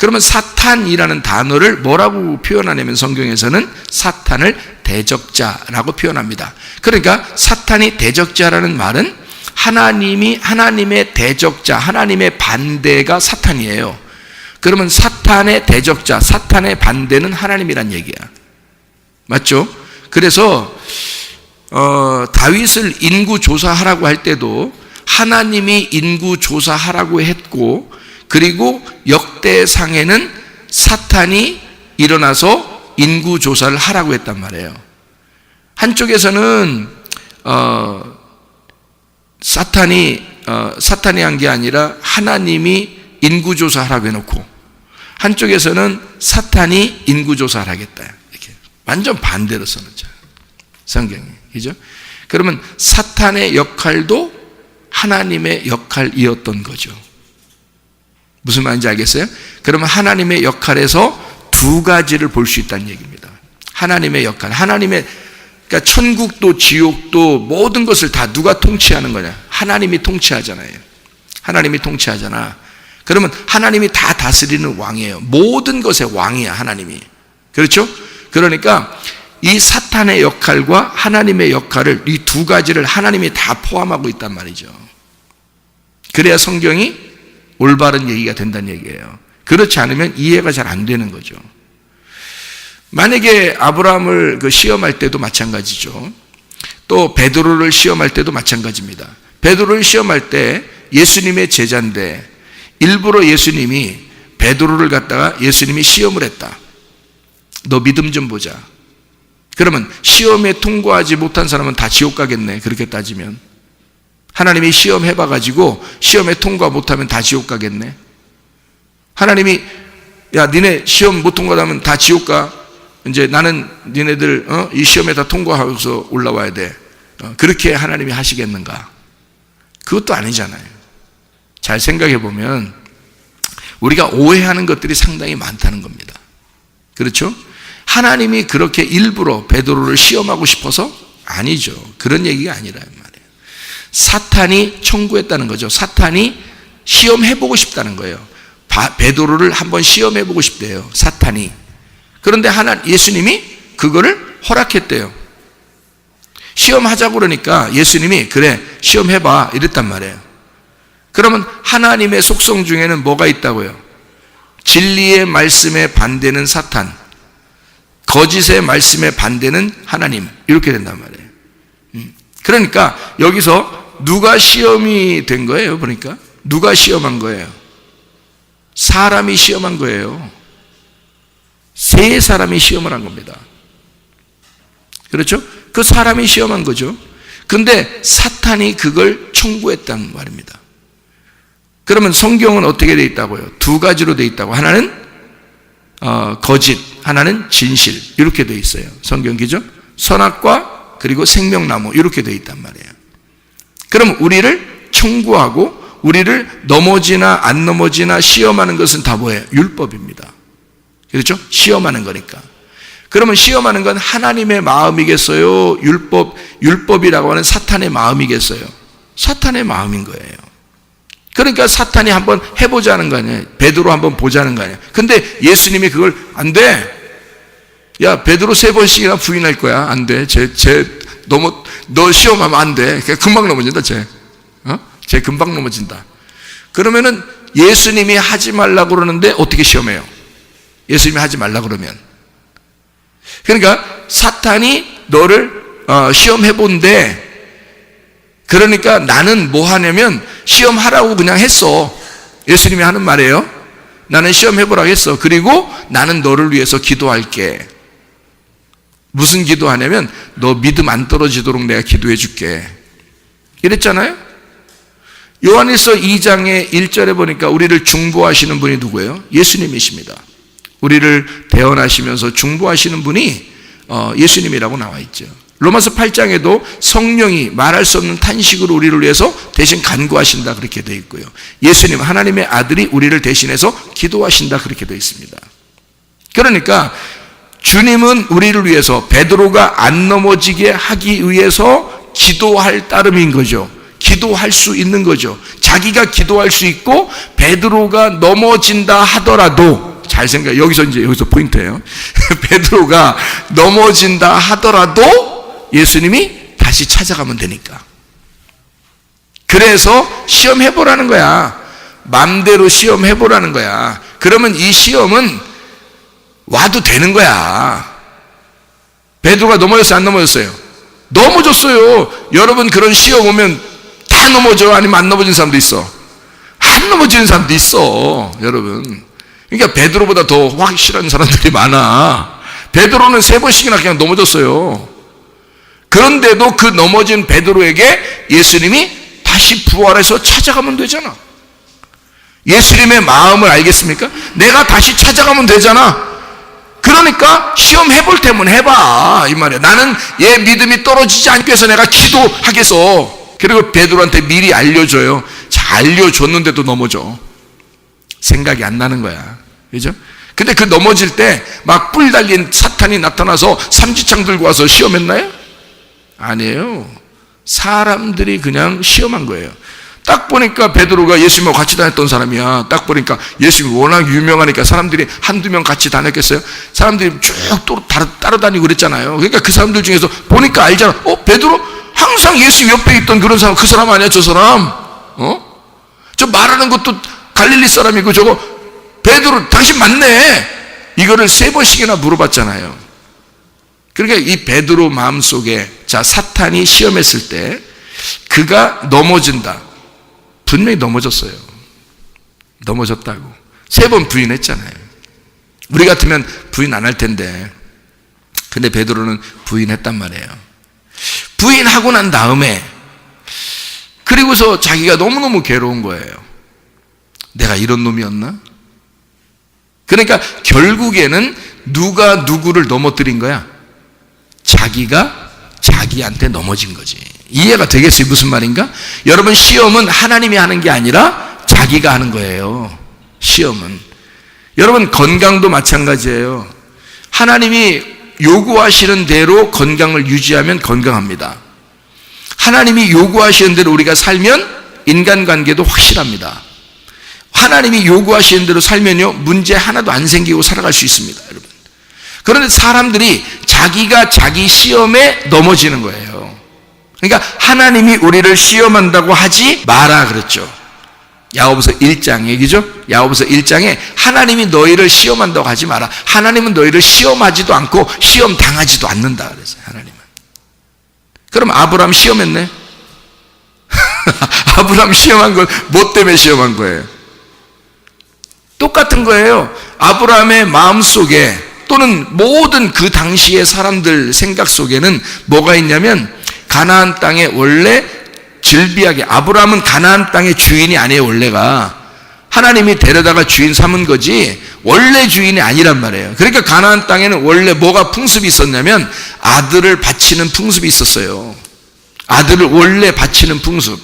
그러면 사탄이라는 단어를 뭐라고 표현하냐면 성경에서는 사탄을 대적자라고 표현합니다. 그러니까 사탄이 대적자라는 말은 하나님의 대적자, 하나님의 반대가 사탄이에요. 그러면 사탄의 대적자, 사탄의 반대는 하나님이란 얘기야. 맞죠? 그래서 다윗을 인구조사하라고 할 때도 하나님이 인구조사하라고 했고, 그리고 역대상에는 사탄이 일어나서 인구조사를 하라고 했단 말이에요. 한쪽에서는 사탄이 한 게 아니라 하나님이 인구조사하라고 해놓고, 한쪽에서는 사탄이 인구조사를 하겠다, 이렇게 완전 반대로 써놓죠, 성경이. 그죠? 그러면 사탄의 역할도 하나님의 역할이었던 거죠. 무슨 말인지 알겠어요? 그러면 하나님의 역할에서 두 가지를 볼 수 있다는 얘기입니다. 하나님의 역할, 그러니까 천국도 지옥도 모든 것을 다 누가 통치하는 거냐? 하나님이 통치하잖아요. 하나님이 통치하잖아. 그러면 하나님이 다 다스리는 왕이에요. 모든 것의 왕이야, 하나님이. 그렇죠? 그러니까 이 사탄의 역할과 하나님의 역할을, 이 두 가지를 하나님이 다 포함하고 있단 말이죠. 그래야 성경이 올바른 얘기가 된다는 얘기예요. 그렇지 않으면 이해가 잘 안 되는 거죠. 만약에 아브라함을 시험할 때도 마찬가지죠. 또 베드로를 시험할 때도 마찬가지입니다. 베드로를 시험할 때 예수님의 제자인데 일부러 예수님이 베드로를 갖다가 예수님이 시험을 했다. 너 믿음 좀 보자. 그러면 시험에 통과하지 못한 사람은 다 지옥 가겠네, 그렇게 따지면. 하나님이 시험 해봐가지고 시험에 통과 못하면 다 지옥 가겠네. 하나님이 야 니네 시험 못 통과하면 다 지옥 가. 이제 나는 니네들 이 시험에 다 통과하고서 올라와야 돼. 그렇게 하나님이 하시겠는가? 그것도 아니잖아요. 잘 생각해 보면 우리가 오해하는 것들이 상당히 많다는 겁니다. 그렇죠? 하나님이 그렇게 일부러 베드로를 시험하고 싶어서? 아니죠. 그런 얘기가 아니란 말이에요. 사탄이 청구했다는 거죠. 사탄이 시험해보고 싶다는 거예요. 베드로를 한번 시험해보고 싶대요, 사탄이. 그런데 예수님이 그거를 허락했대요. 시험하자고 그러니까 예수님이 그래 시험해봐 이랬단 말이에요. 그러면 하나님의 속성 중에는 뭐가 있다고요? 진리의 말씀에 반대는 사탄, 거짓의 말씀에 반대는 하나님, 이렇게 된단 말이에요. 그러니까 여기서 누가 시험이 된 거예요? 보니까 누가 시험한 거예요? 사람이 시험한 거예요. 세 사람이 시험을 한 겁니다. 그렇죠? 그 사람이 시험한 거죠. 근데 사탄이 그걸 청구했단 말입니다. 그러면 성경은 어떻게 돼 있다고요? 두 가지로 돼 있다고. 하나는 거짓, 하나는 진실, 이렇게 돼 있어요. 성경 기죠? 선악과 그리고 생명나무, 이렇게 돼 있단 말이에요. 그럼 우리를 청구하고 우리를 넘어지나 안 넘어지나 시험하는 것은 다 뭐예요? 율법입니다. 그렇죠? 시험하는 거니까. 그러면 시험하는 건 하나님의 마음이겠어요? 율법이라고 하는 사탄의 마음이겠어요? 사탄의 마음인 거예요. 그러니까 사탄이 한번 해보자는 거 아니에요? 베드로 한번 보자는 거 아니에요? 근데 예수님이 그걸 안 돼. 야, 베드로 3번씩이나 부인할 거야. 안 돼. 너 시험하면 안 돼. 금방 넘어진다, 쟤 금방 넘어진다. 그러면은 예수님이 하지 말라고 그러는데 어떻게 시험해요? 예수님이 하지 말라고 그러면. 그러니까 사탄이 너를 시험해본대. 그러니까 나는 뭐 하냐면 시험하라고 그냥 했어. 예수님이 하는 말이에요. 나는 시험해보라고 했어. 그리고 나는 너를 위해서 기도할게. 무슨 기도하냐면 너 믿음 안 떨어지도록 내가 기도해 줄게. 이랬잖아요. 요한일서 2장의 1절에 보니까 우리를 중보하시는 분이 누구예요? 예수님이십니다. 우리를 대언하시면서 중보하시는 분이 예수님이라고 나와 있죠. 로마서 8장에도 성령이 말할 수 없는 탄식으로 우리를 위해서 대신 간구하신다, 그렇게 되어 있고요. 예수님, 하나님의 아들이 우리를 대신해서 기도하신다, 그렇게 되어 있습니다. 그러니까 주님은 우리를 위해서 베드로가 안 넘어지게 하기 위해서 기도할 따름인 거죠. 기도할 수 있는 거죠. 자기가 기도할 수 있고 베드로가 넘어진다 하더라도 잘 생각해. 여기서 포인트예요. 베드로가 넘어진다 하더라도 예수님이 다시 찾아가면 되니까. 그래서 시험해보라는 거야. 맘대로 시험해보라는 거야. 그러면 이 시험은 와도 되는 거야. 베드로가 넘어졌어요? 안 넘어졌어요? 넘어졌어요. 여러분 그런 시험 오면 다 넘어져? 아니면 안 넘어진 사람도 있어? 안 넘어지는 사람도 있어, 여러분. 그러니까 베드로보다 더 확실한 사람들이 많아. 베드로는 3번씩이나 그냥 넘어졌어요. 그런데도 그 넘어진 베드로에게 예수님이 다시 부활해서 찾아가면 되잖아. 예수님의 마음을 알겠습니까? 내가 다시 찾아가면 되잖아. 그러니까 시험해볼 테면 해봐, 이 말이야. 나는 얘 믿음이 떨어지지 않기 위해서 내가 기도하겠어. 그리고 베드로한테 미리 알려줘요. 자, 알려줬는데도 넘어져. 생각이 안 나는 거야. 그죠? 근데 그 넘어질 때 막 뿔 달린 사탄이 나타나서 삼지창 들고 와서 시험했나요? 아니에요. 사람들이 그냥 시험한 거예요. 딱 보니까 베드로가 예수님하고 같이 다녔던 사람이야. 딱 보니까 예수님이 워낙 유명하니까 사람들이 한두 명 같이 다녔겠어요? 사람들이 쭉 또 따라다니고 그랬잖아요. 그러니까 그 사람들 중에서 보니까 알잖아. 베드로? 항상 예수 옆에 있던 그런 사람, 그 사람 아니야, 저 사람? 저 말하는 것도 갈릴리 사람이고, 저거 베드로 당신 맞네. 이거를 3번씩이나 물어봤잖아요. 그러니까 이 베드로 마음속에, 자, 사탄이 시험했을 때 그가 넘어진다. 분명히 넘어졌어요. 넘어졌다고 3번 부인했잖아요. 우리 같으면 부인 안 할 텐데, 근데 베드로는 부인했단 말이에요. 부인하고 난 다음에, 그리고서 자기가 너무너무 괴로운 거예요. 내가 이런 놈이었나? 그러니까 결국에는 누가 누구를 넘어뜨린 거야? 자기가 자기한테 넘어진 거지. 이해가 되겠어요? 무슨 말인가? 여러분, 시험은 하나님이 하는 게 아니라 자기가 하는 거예요. 시험은. 여러분, 건강도 마찬가지예요. 하나님이 요구하시는 대로 건강을 유지하면 건강합니다. 하나님이 요구하시는 대로 우리가 살면 인간관계도 확실합니다. 하나님이 요구하시는 대로 살면요, 문제 하나도 안 생기고 살아갈 수 있습니다, 여러분. 그런데 사람들이 자기가 자기 시험에 넘어지는 거예요. 그러니까 하나님이 우리를 시험한다고 하지 마라 그랬죠. 야고보서 1장 얘기죠. 야고보서 1장에 하나님이 너희를 시험한다고 하지 마라. 하나님은 너희를 시험하지도 않고 시험 당하지도 않는다 그랬어요. 하나님은. 그럼 아브라함 시험했네? 아브라함 시험한 건 뭐 때문에 시험한 거예요? 똑같은 거예요. 아브라함의 마음속에, 또는 모든 그 당시의 사람들 생각 속에는 뭐가 있냐면, 가나안 땅에 원래 질비하게, 아브라함은 가나안 땅의 주인이 아니에요. 원래가 하나님이 데려다가 주인 삼은 거지 원래 주인이 아니란 말이에요. 그러니까 가나안 땅에는 원래 뭐가 풍습이 있었냐면 아들을 바치는 풍습이 있었어요. 아들을 원래 바치는 풍습.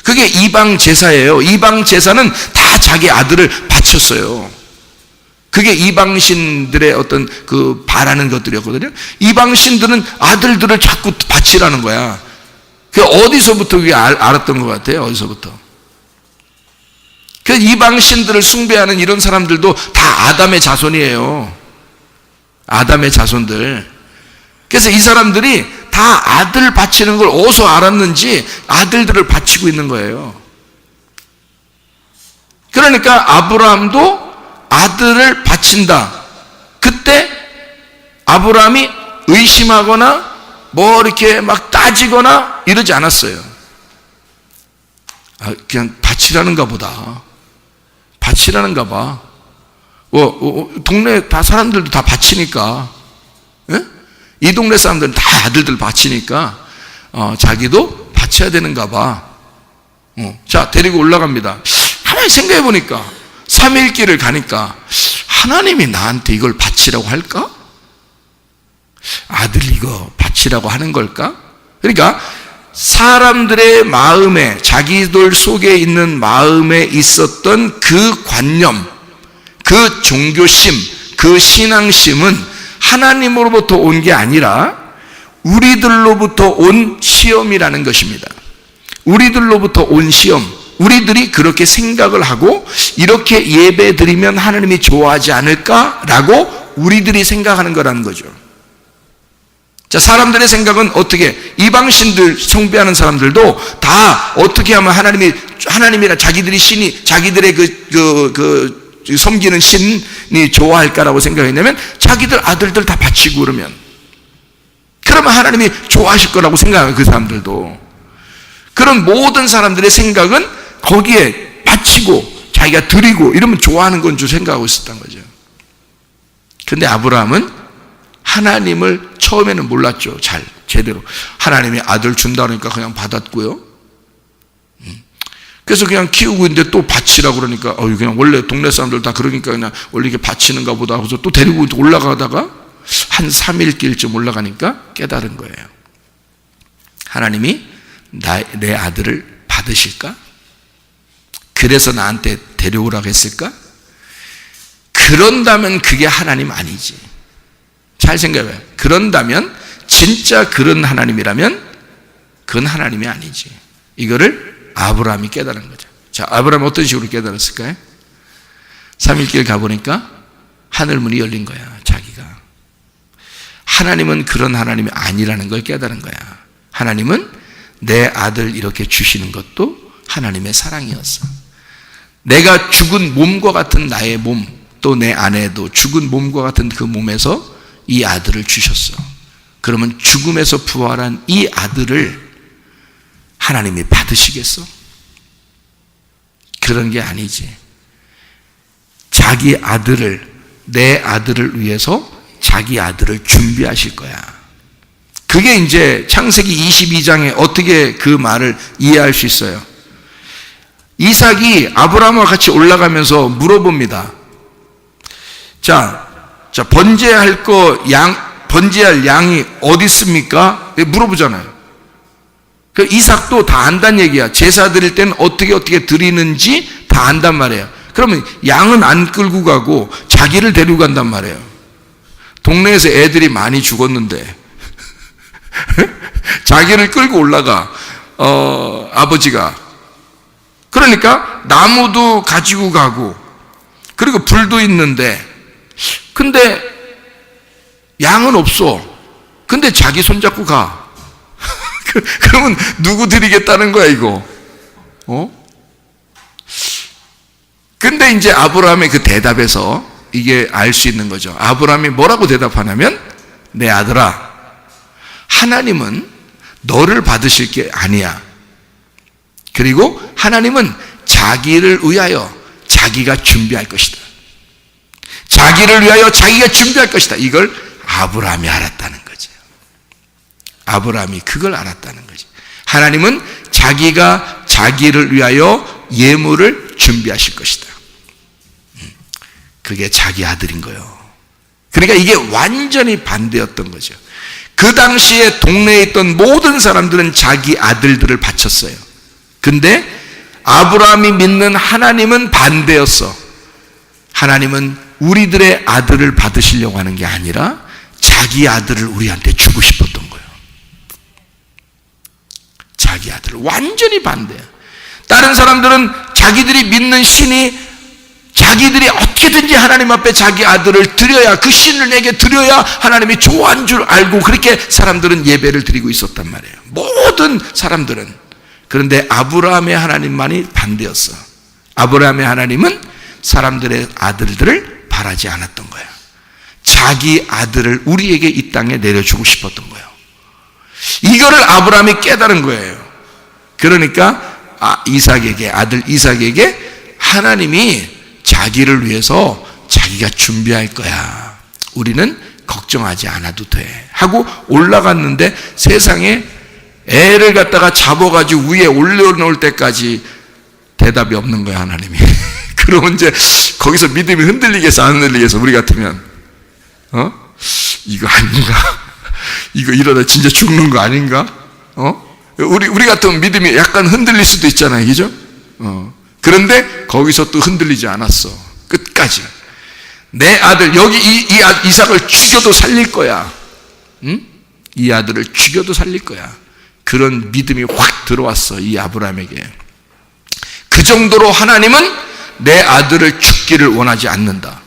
그게 이방 제사예요. 이방 제사는 다 자기 아들을 바쳤어요. 그게 이방신들의 어떤 그 바라는 것들이었거든요. 이방신들은 아들들을 자꾸 바치라는 거야. 그 어디서부터 그게 알았던 것 같아요? 어디서부터? 그 이방신들을 숭배하는 이런 사람들도 다 아담의 자손이에요. 아담의 자손들. 그래서 이 사람들이 다 아들 바치는 걸 어디서 알았는지 아들들을 바치고 있는 거예요. 그러니까 아브라함도 아들을 바친다. 그때 아브라함이 의심하거나 뭐 이렇게 막 따지거나 이러지 않았어요. 그냥 바치라는가 보다. 바치라는가 봐. 동네 다 사람들도 다 바치니까, 예? 이 동네 사람들은 다 아들들 바치니까 자기도 바쳐야 되는가 봐. 자, 데리고 올라갑니다. 가만히 생각해 보니까 3일 길을 가니까 하나님이 나한테 이걸 바치라고 할까? 아들 이거 바치라고 하는 걸까? 그러니까 사람들의 마음에, 자기들 속에 있는 마음에 있었던 그 관념, 그 종교심, 그 신앙심은 하나님으로부터 온 게 아니라 우리들로부터 온 시험이라는 것입니다. 우리들로부터 온 시험, 우리들이 그렇게 생각을 하고 이렇게 예배 드리면 하나님이 좋아하지 않을까라고 우리들이 생각하는 거라는 거죠. 자, 사람들의 생각은 어떻게, 이방신들 숭배하는 사람들도 다 어떻게 하면 하나님이나 자기들이 신이, 자기들의 섬기는 신이 좋아할까라고 생각했냐면 자기들 아들들 다 바치고 그러면, 그러면 하나님이 좋아하실 거라고 생각해요. 그 사람들도. 그런 모든 사람들의 생각은 거기에 바치고 자기가 드리고 이러면 좋아하는 건 줄 생각하고 있었던 거죠. 근데 아브라함은 하나님을 처음에는 몰랐죠. 제대로. 하나님이 아들 준다 그러니까 그냥 받았고요. 그래서 그냥 키우고 있는데 또 바치라고 그러니까 그냥 원래 동네 사람들 다 그러니까 그냥 원래 이게 바치는가 보다 하고서 또 데리고 올라가다가 한 3일 길쯤 올라가니까 깨달은 거예요. 하나님이 내 아들을 받으실까? 그래서 나한테 데려오라고 했을까? 그런다면 그게 하나님 아니지. 잘 생각해요. 그런다면 진짜 그런 하나님이라면 그건 하나님이 아니지. 이거를 아브라함이 깨달은 거죠. 자, 아브라함이 어떤 식으로 깨달았을까요? 3일길 가보니까 하늘문이 열린 거야. 자기가 하나님은 그런 하나님이 아니라는 걸 깨달은 거야. 하나님은 내 아들 이렇게 주시는 것도 하나님의 사랑이었어. 내가 죽은 몸과 같은 나의 몸, 또 내 아내도 죽은 몸과 같은 그 몸에서 이 아들을 주셨어. 그러면 죽음에서 부활한 이 아들을 하나님이 받으시겠어? 그런 게 아니지. 자기 아들을, 내 아들을 위해서 자기 아들을 준비하실 거야. 그게 이제 창세기 22장에 어떻게 그 말을 이해할 수 있어요? 이삭이 아브라함과 같이 올라가면서 물어봅니다. 자, 번제할 번제할 양이 어디 있습니까? 물어보잖아요. 그 이삭도 다 안단 얘기야. 제사 드릴 때는 어떻게 드리는지 다 안단 말이에요. 그러면 양은 안 끌고 가고 자기를 데리고 간단 말이에요. 동네에서 애들이 많이 죽었는데 자기를 끌고 올라가, 아버지가. 그러니까 나무도 가지고 가고, 그리고 불도 있는데, 근데 양은 없어. 근데 자기 손잡고 가. 그러면 누구 드리겠다는 거야, 이거? 근데 이제 아브라함의 그 대답에서 이게 알 수 있는 거죠. 아브라함이 뭐라고 대답하냐면, 내 아들아, 하나님은 너를 받으실 게 아니야. 그리고 하나님은 자기를 위하여 자기가 준비할 것이다. 자기를 위하여 자기가 준비할 것이다. 이걸 아브라함이 알았다는 거죠. 아브라함이 그걸 알았다는 거죠. 하나님은 자기가 자기를 위하여 예물을 준비하실 것이다. 그게 자기 아들인 거예요. 그러니까 이게 완전히 반대였던 거죠. 그 당시에 동네에 있던 모든 사람들은 자기 아들들을 바쳤어요. 근데 아브라함이 믿는 하나님은 반대였어. 하나님은 우리들의 아들을 받으시려고 하는 게 아니라 자기 아들을 우리한테 주고 싶었던 거예요. 자기 아들을. 완전히 반대야. 다른 사람들은 자기들이 믿는 신이, 자기들이 어떻게든지 하나님 앞에 자기 아들을 드려야, 그 신을 내게 드려야 하나님이 좋아하는 줄 알고 그렇게 사람들은 예배를 드리고 있었단 말이에요. 모든 사람들은. 그런데 아브라함의 하나님만이 반대였어. 아브라함의 하나님은 사람들의 아들들을 바라지 않았던 거예요. 자기 아들을 우리에게 이 땅에 내려주고 싶었던 거예요. 이거를 아브라함이 깨달은 거예요. 그러니까 아들 이삭에게 하나님이 자기를 위해서 자기가 준비할 거야. 우리는 걱정하지 않아도 돼. 하고 올라갔는데 세상에 애를 갖다가 잡아가지고 위에 올려놓을 때까지 대답이 없는 거야, 하나님이. 그러면 이제 거기서 믿음이 흔들리겠어, 안 흔들리겠어, 우리 같으면. 이거 아닌가? 이거 이러다 진짜 죽는 거 아닌가? 우리 같으면 믿음이 약간 흔들릴 수도 있잖아요, 그죠? 그런데 거기서 또 흔들리지 않았어. 끝까지. 내 아들, 여기 이삭을 죽여도 살릴 거야. 응? 이 아들을 죽여도 살릴 거야. 그런 믿음이 확 들어왔어, 이 아브라함에게. 그 정도로 하나님은 내 아들을 죽기를 원하지 않는다.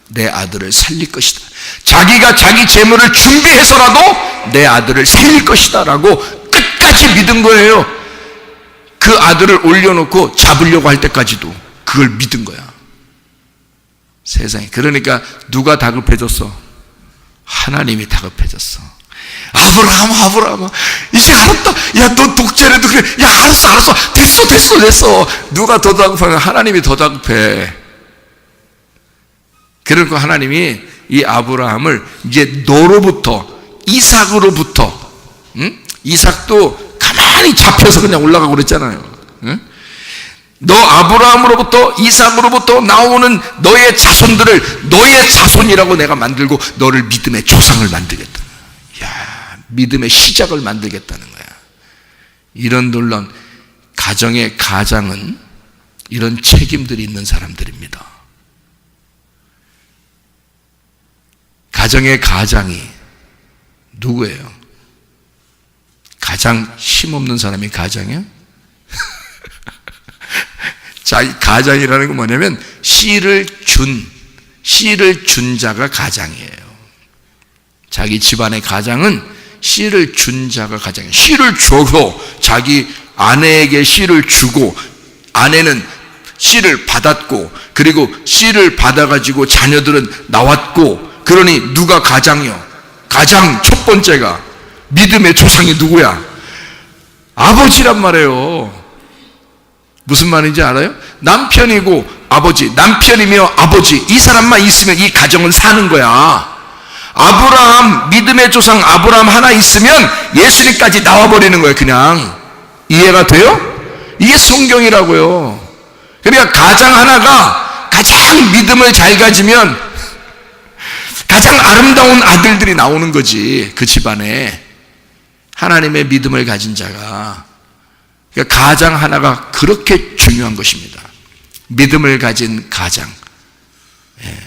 내 아들을 살릴 것이다. 자기가 자기 재물을 준비해서라도 내 아들을 살릴 것이다 라고 끝까지 믿은 거예요. 그 아들을 올려놓고 잡으려고 할 때까지도 그걸 믿은 거야. 세상에. 그러니까 누가 다급해졌어? 하나님이 다급해졌어. 아브라함 이제 알았다. 야, 너 독재래도 그래. 야, 알았어. 됐어. 누가 더 다급하면 하나님이 더 다급해. 그러니까 하나님이 이 아브라함을 이제 너로부터, 이삭으로부터, 이삭도 가만히 잡혀서 그냥 올라가고 그랬잖아요. 너 아브라함으로부터, 이삭으로부터 나오는 너의 자손들을 너의 자손이라고 내가 만들고 너를 믿음의 조상을 만들겠다. 야, 믿음의 시작을 만들겠다는 거야. 이런 놀라운 가정의 가장은 이런 책임들이 있는 사람들입니다. 가정의 가장이 누구예요? 가장 힘없는 사람이 가장이야? 자, 가장이라는 건 뭐냐면 씨를 준 자가 가장이에요. 자기 집안의 가장은 씨를 준 자가 가장이에요. 씨를 줘서 자기 아내에게 씨를 주고, 아내는 씨를 받았고, 그리고 씨를 받아가지고 자녀들은 나왔고, 그러니 누가 가장이요? 가장 첫 번째가 믿음의 조상이 누구야? 아버지란 말이에요. 무슨 말인지 알아요? 남편이고 아버지, 남편이며 아버지, 이 사람만 있으면 이 가정은 사는 거야. 아브라함, 믿음의 조상 아브라함 하나 있으면 예수님까지 나와버리는 거예요. 그냥. 이해가 돼요? 이게 성경이라고요. 그러니까 가장 하나가 가장 믿음을 잘 가지면 가장 아름다운 아들들이 나오는 거지. 그 집안에 하나님의 믿음을 가진 자가. 그러니까 가장 하나가 그렇게 중요한 것입니다. 믿음을 가진 가장. 예.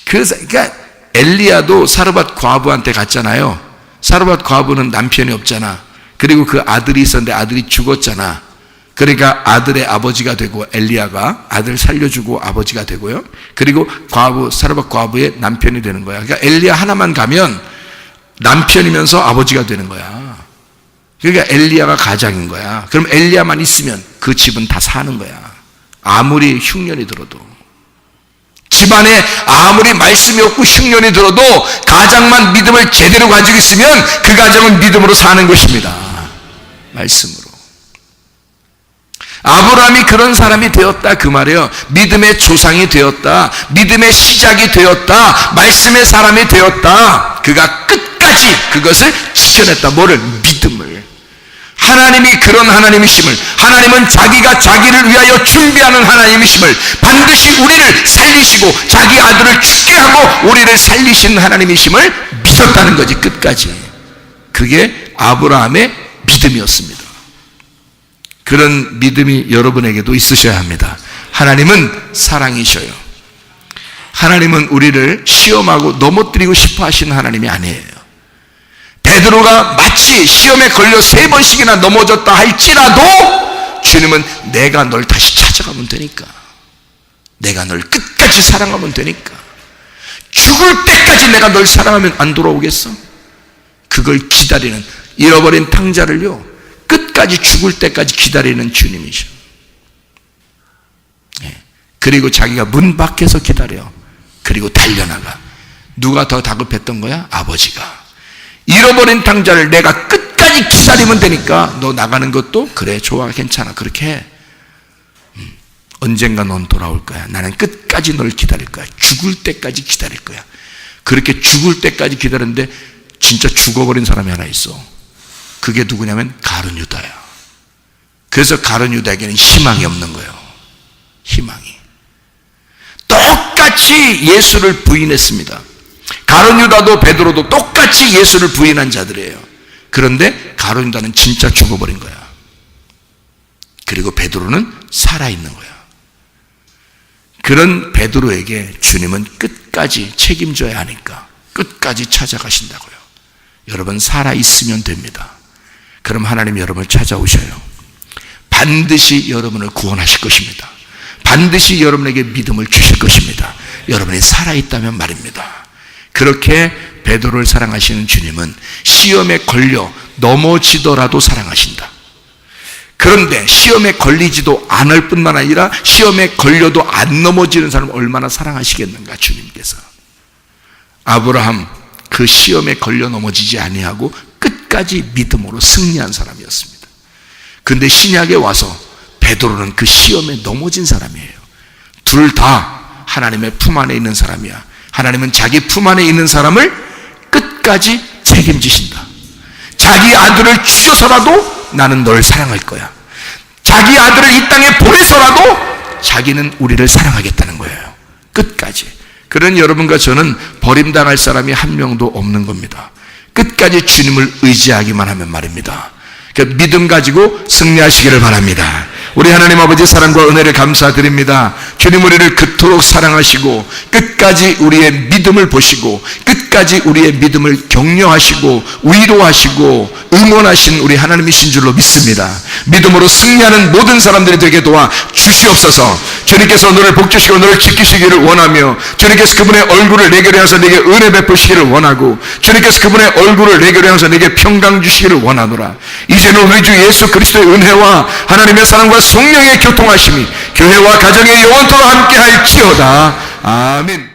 그래서 그러니까 엘리야도 사르밧 과부한테 갔잖아요. 사르밧 과부는 남편이 없잖아. 그리고 그 아들이 있었는데 아들이 죽었잖아. 그러니까 아들의 아버지가 되고, 엘리야가 아들 살려주고 아버지가 되고요. 그리고 사르밧 과부의 남편이 되는 거야. 그러니까 엘리야 하나만 가면 남편이면서 아버지가 되는 거야. 그러니까 엘리야가 가장인 거야. 그럼 엘리야만 있으면 그 집은 다 사는 거야. 아무리 흉년이 들어도. 집안에 아무리 말씀이 없고 흉년이 들어도 가장만 믿음을 제대로 가지고 있으면 그 가정은 믿음으로 사는 것입니다. 말씀으로. 아브라함이 그런 사람이 되었다 그 말이에요. 믿음의 조상이 되었다. 믿음의 시작이 되었다. 말씀의 사람이 되었다. 그가 끝까지 그것을 지켜냈다. 뭐를? 믿음을. 하나님이 그런 하나님이심을, 하나님은 자기가 자기를 위하여 준비하는 하나님이심을, 반드시 우리를 살리시고 자기 아들을 죽게 하고 우리를 살리시는 하나님이심을 믿었다는 거지. 끝까지. 그게 아브라함의 믿음이었습니다. 그런 믿음이 여러분에게도 있으셔야 합니다. 하나님은 사랑이셔요. 하나님은 우리를 시험하고 넘어뜨리고 싶어 하시는 하나님이 아니에요. 베드로가 마치 시험에 걸려 3번씩이나 넘어졌다 할지라도 주님은 내가 널 다시 찾아가면 되니까, 내가 널 끝까지 사랑하면 되니까, 죽을 때까지 내가 널 사랑하면 안 돌아오겠어? 그걸 기다리는, 잃어버린 탕자를요 끝까지 죽을 때까지 기다리는 주님이셔. 그리고 자기가 문 밖에서 기다려. 그리고 달려나가. 누가 더 다급했던 거야? 아버지가. 잃어버린 탕자를 내가 끝까지 기다리면 되니까 너 나가는 것도 그래, 좋아, 괜찮아, 그렇게 해. 언젠가 넌 돌아올 거야. 나는 끝까지 널 기다릴 거야. 죽을 때까지 기다릴 거야. 그렇게 죽을 때까지 기다렸는데 진짜 죽어버린 사람이 하나 있어. 그게 누구냐면 가룟 유다야. 그래서 가룟 유다에게는 희망이 없는 거예요. 희망이. 똑같이 예수를 부인했습니다. 가룟 유다도 베드로도 똑같이 예수를 부인한 자들이에요. 그런데 가룟 유다는 진짜 죽어버린 거야. 그리고 베드로는 살아있는 거야. 그런 베드로에게 주님은 끝까지 책임져야 하니까 끝까지 찾아가신다고요. 여러분 살아있으면 됩니다. 그럼 하나님 여러분을 찾아오셔요. 반드시 여러분을 구원하실 것입니다. 반드시 여러분에게 믿음을 주실 것입니다. 여러분이 살아있다면 말입니다. 그렇게 베드로를 사랑하시는 주님은 시험에 걸려 넘어지더라도 사랑하신다. 그런데 시험에 걸리지도 않을 뿐만 아니라 시험에 걸려도 안 넘어지는 사람을 얼마나 사랑하시겠는가 주님께서. 아브라함 그 시험에 걸려 넘어지지 아니하고 끝까지 믿음으로 승리한 사람이었습니다. 그런데 신약에 와서 베드로는 그 시험에 넘어진 사람이에요. 둘 다 하나님의 품 안에 있는 사람이야. 하나님은 자기 품 안에 있는 사람을 끝까지 책임지신다. 자기 아들을 죽여서라도 나는 널 사랑할 거야. 자기 아들을 이 땅에 보내서라도 자기는 우리를 사랑하겠다는 거예요. 끝까지. 그런 여러분과 저는 버림당할 사람이 한 명도 없는 겁니다. 끝까지 주님을 의지하기만 하면 말입니다. 그러니까 믿음 가지고 승리하시기를 바랍니다. 우리 하나님 아버지 사랑과 은혜를 감사드립니다. 주님 우리를 그토록 사랑하시고 끝까지 우리의 믿음을 보시고 끝까지 우리의 믿음을 격려하시고 위로하시고 응원하신 우리 하나님이신 줄로 믿습니다. 믿음으로 승리하는 모든 사람들이 되게 도와 주시옵소서. 주님께서 너를 복주시고 너를 지키시기를 원하며 주님께서 그분의 얼굴을 내게 향해서 내게 은혜 베푸시기를 원하고 주님께서 그분의 얼굴을 내게 향해서 내게 평강 주시기를 원하노라. 이제는 우리 주 예수 그리스도의 은혜와 하나님의 사랑과 성령의 교통하심이 교회와 가정의 영원토록 함께할지어다. 아멘.